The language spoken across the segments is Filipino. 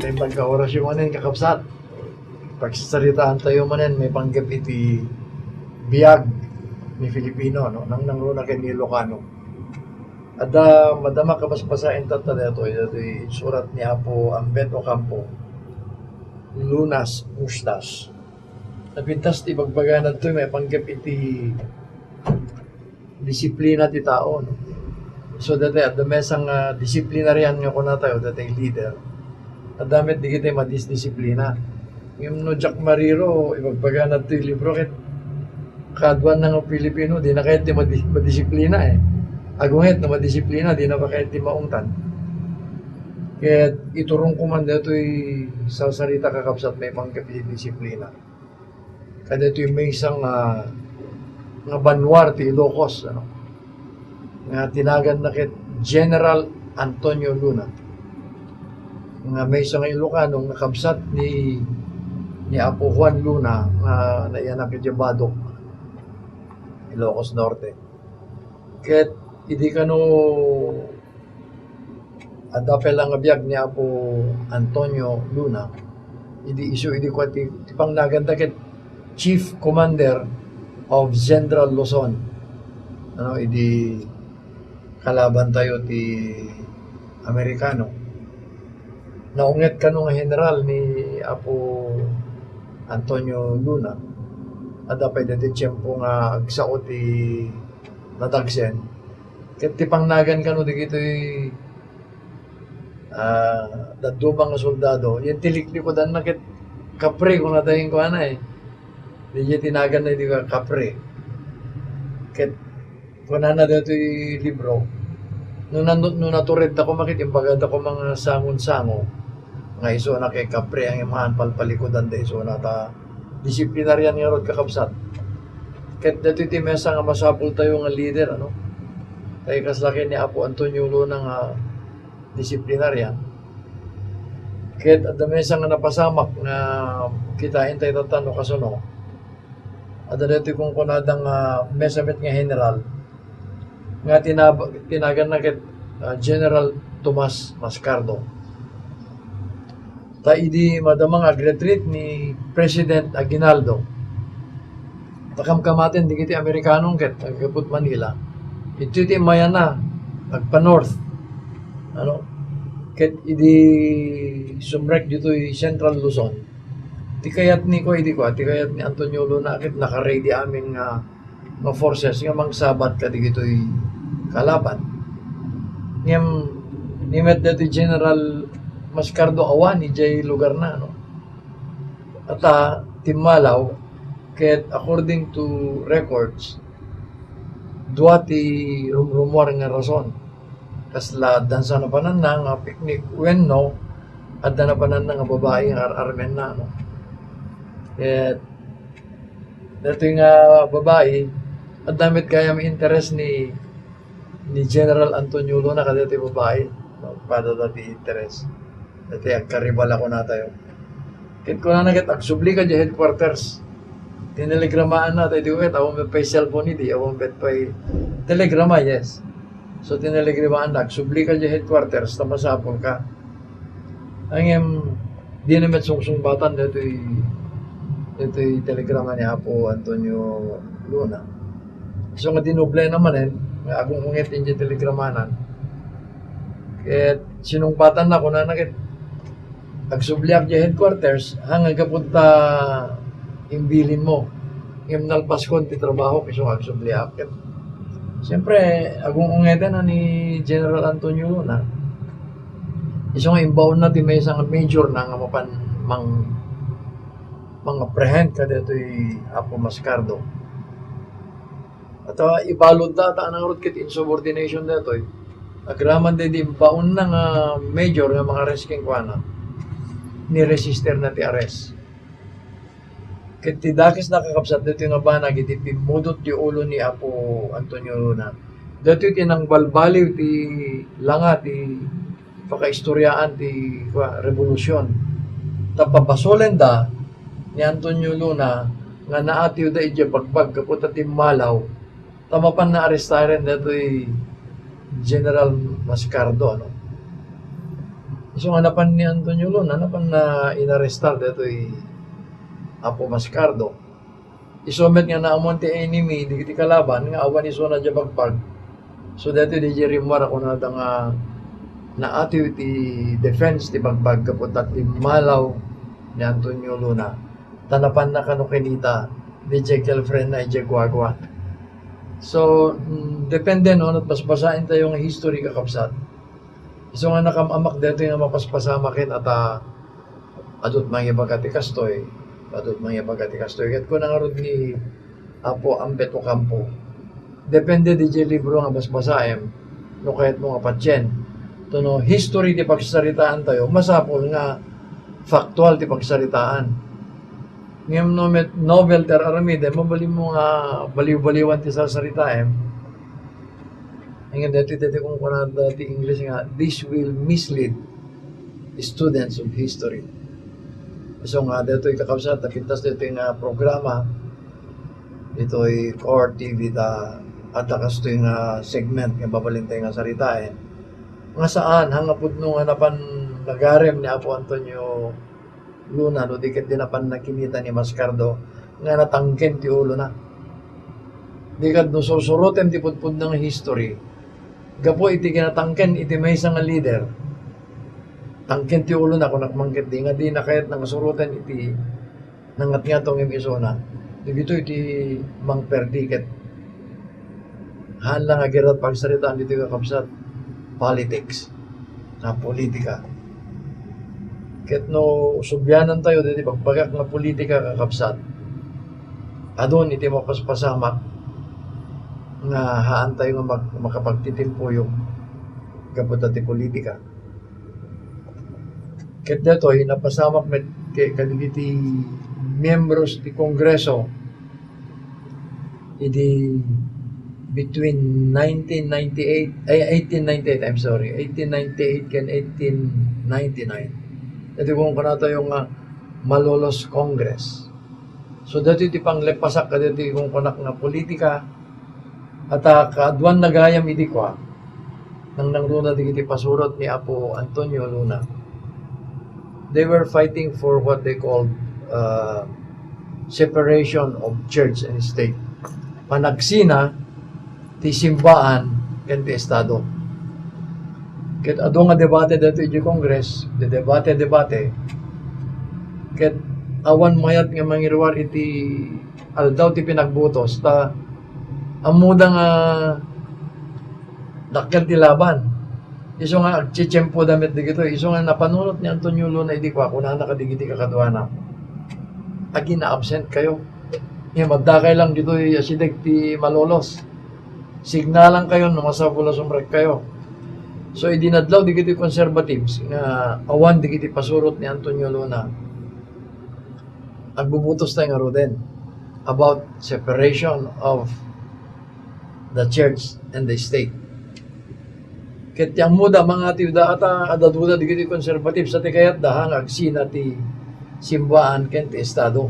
may pagka-orasyon manin kakapsat. Pagsasaritaan tayo manin, may panggap iti biyag ni Filipino, no? Nang runa kay ni Ilocano. Ada madama kapaspasain tata dito, ito surat ni Apo Ambet Ocampo, Lunas Mustas. Napintas ti bagbaganad to, may panggap iti disiplina ti tao, no? So dati at mesang disiplinaryan nga kuna tayo dati leader. At damit di kita madisdisiplina. Yung no Jack Mariro, ibagbaganad to yung libro kit kadwan ng Pilipino, di na kahit di madisiplina eh. Agungit na madisiplina, di na pa kahit di maungtan. Kaya iturong kuman dito sa salita kakapsat may pangkapi disiplina. Kaya dito may isang nga banwar ti Ilocos, ano? Nga tinagan na kit General Antonio Luna. Nga may isang Ilocano nga kapsat ni Apo Juan Luna nga naiyanak kit Badok, Ilocos Norte. Kaya hindi ka no adapel lang abiyag ni Apo Antonio Luna, hindi isu kwa ti pang naganda kit Chief Commander of Central Luzon. Ano, idi kalaban tayo ti Amerikano. Naunget ka nung general ni Apo Antonio Luna. Adapay dati tiyempo nga agsao ti nadagsen. Ket ti pangnagan kanu digito dadumang nga soldado. Yung tiliklikodan na ket kapre kung natayin ko ana eh. Di tinagan na di ka kapre. Ket kung na dito yung libro, nung naturid ako makit, yung bagad ako mga sangon-sango, nga iso na kay kapre ang imahan palpalikodan da iso na ta disiplinaryan nga rod kakabsat. Ket dito iti mesa nga masapul tayo nga leader, ano? Kaya kaslaki ni Apo Antonio Luna nga disiplinaryan. Ket at mesa nga napasamak nga kitain tayo tatano kasuno. At dito kung kunadang mesamit nga general, nga tinagan na kit General Tomas Mascardo. Ta idi madamang agretreat ni President Aguinaldo. Takamkamatin di kiti Amerikanong ket agaput Manila. Ito iti mayana agpa-north. Ano? Ket idi sumrek dito Central Luzon. Ti kayat ni Antonio Luna ket naka-ready aming nga forces nga mangsabat ka di gito'y kalaban. Nimet dito General Mascardo awan ni jay lugar na, no? At timalaw ket according to records duati rumrumoar nga rason kasla dansa na panan na nga picnic wenno at na panan na nga babae nga armen na, no? Ket dito nga babae at damit kaya may interest ni General Antonio Luna kada iti babae, no? Pada dati interest dati agkaribal ako na tayo. Kit ko na naget agsubli ka di headquarters tinelegramaan na tayo di awang may pay cellphone di awang bet pay telegrama, yes. So tinelegramaan na agsubli ka di headquarters tamasapol ka ang di naman sungsung-batan dito telegrama ni Apo Antonio Luna. So nga dinuble naman nga akong ungit yung telegramanan. Kaya sinumpatan na ko na nakit agsubliak di headquarters hanggang kapunta imbilin mo. Yung nalpas ko ti trabaho kisong agsubliak. Siyempre, akong ungitan na ni General Antonio Luna. Isang imbaon na ti may isang major na nga mapan mga prehend ka dito Apo Mascardo. At ibalod data ang root insubordination dito agraman di baon na nga major nga mga resking kuana ni-resister na ti arrest. Ket ti dakes nakakapsat dito nga banag iti pimudot ti ulo ni Apo Antonio Luna. Dito ti nang balbaliw ti langa ti pakaistoryaan ti revolusyon. Tapabasolen da ni Antonio Luna nga naatiw da iti pagbag kaput ti malaw. Tamapan na arestaren dito General Mascardo, ano? So hanapan ni Antonio Luna, hanapan na inarestar detoy Apo Mascardo. Isomet nga na amon ti enemy, di kiti kalaban, nga awan iso na jabagpag. So dito di Jerry Mara kung na nga na ati ti defense ti bagbag kaputat ti malaw ni Antonio Luna. Tanapan na kano kinita di girlfriend na ijagwagwa. So, depende no, at paspasain tayo ng history kakapsat. So nga nakamamak dito yung mapaspasama kin at adot mga bagati kastoy. Adot mga bagati kastoy. Kat ko nangarod ni Apo Ambeto Campo. Depende di libro nga basbasaem no kahit mga patyen. To no, history di pagsaritaan tayo, masapol nga factual ti pagsaritaan. Ngayon no, novel ter aramide, mabali mo nga baliw-baliwan ti sasaritaan. Ngayon dati kung kuna dati English nga, this will mislead students of history. So nga dito kakabsat, nakintas dito yung programa, ito ay Core TV at kasto yung segment nga babalintay nga saritain. Nga saan, hangapod nung hanapan nagarem ni Apo Antonio Luna, no, dikit din napan nakinita ni Mascardo, nga natangken ti ulo na. Dikit no susurutin ti pudpud ng history, gapo iti kinatangken iti may isang leader, tangken ti ulo na kung nakmangkit di nga di na kahit nang surutin iti nangat nga tong emisona, dito iti mang perdiket. Han lang agirat pagsaritaan dito kakapsat, politics, na politika. Ket no subyanan tayo dito pagpagak nga politika kakapsat. Adon iti mapaspasamak nga haan tayo nga makapagtitimpuyog kapot ti politika. Ket dito napasamak met kadigiti membros ti Kongreso idi between 1898 I'm sorry 1898 and 1899. Ito kung kanata yung Malolos Congress. So dito iti panglepasak ka dito kung kanak nga politika at kaadwan nagayam iti kwa nang nangruna iti pasurot ni Apo Antonio Luna. They were fighting for what they called separation of church and state. Panagsina ti simbaan ken ti estado. Ket ado nga debate dito iti Congress, debate. Ket awan mayat nga mangiruar iti aldaw ti pinagbutos ta amuda nga dakkel ti laban. Iso nga agchichempo damit digito, iso nga napanunot ni Antonio Luna idi kwa kuna nakadigiti kakadwana. Agi na absent kayo. Nga magdakay lang dito asideg ti Malolos. Signalan kayo no masapula sumrek kayo. So idinadlaw digiti conservatives nga awan digiti pasurot ni Antonio Luna. Agbubutos tayo nga roden about separation of the church and the state. Ket yang muda mga tiuda ata adaduda digiti conservatives sa ti kayat dahang agsina ti simbaan ken ti estado.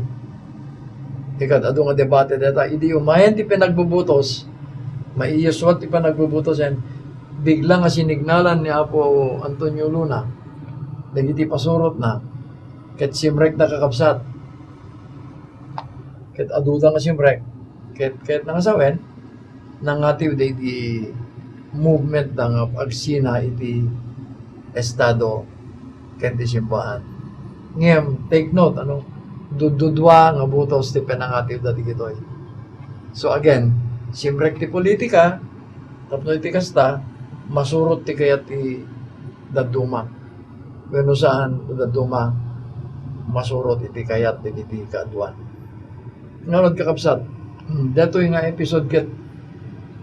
Ikat adu nga debate data idi umayen ti pinagbubutos maiyuswat ti pinagbubutos en bigla nga sinignalan ni Apo Antonio Luna dagiti pasurot na ket simrek na kakabsat ket aduda nga simrek ket nangasawen nangatiw di movement nga agsina iti estado ket ti simbahan. Ngem take note dududwa nga butos ti penangativ dati gitoy. So again, simrek ti politika tapno iti kasta masurot ti kayat ti daduma. Wenno saan daduma masurot iti kayat ti kaadwan. Ngarod kakabsat, dato nga episode ket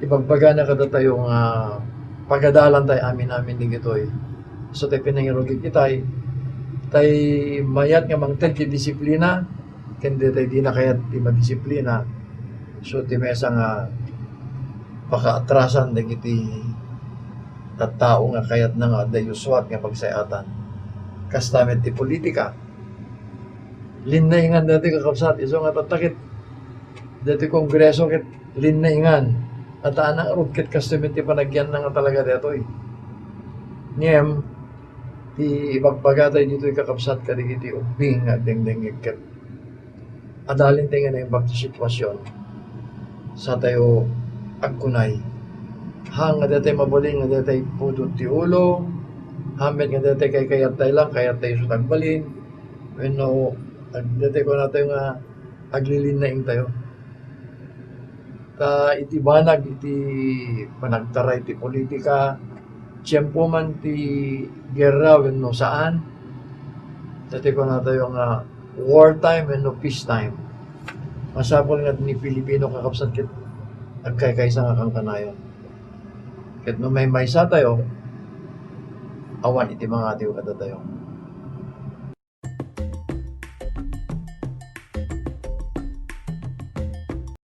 ibagbaga na kada tayo nga pagadalan tayo amin di gitoy. So tayo pinangirugit kitay tay mayat nga mangted ti disiplina kendi tayo di na kayat ti madisiplina. So ti mesa nga pakaatrasan dagiti tattao nga kayat na nga dayuswat nga pagsayatan. Kastamet ti politika. Linnaingan dati kakabsat iso nga tatakit dati kongreso ket linnaingan at anang rugkit kastamet ti panagyan na nga talaga dito Ngem ti ibagbaga tayo dito ikakapsat ka digiti ubing nga dengdeng ket adalin tayo nga na imbag ti sitwasyon sa tayo agkunay hang nga datay mabuling nga datay pudot ti ulo hamet nga datay kay kayat tayo lang kayat tayo sa tagbalin wenno datay ko na tayo nga aglilin na tayo ta iti banag iti panagtaray ti politika tiyempo man ti gera wenno saan dati ko na tayo nga war time wenno peace time masapol nga ni Pilipino kakapsat ket agkay-kaysa nga kang kanayon ket no may maysa tayo awan iti mga atiw kada tayo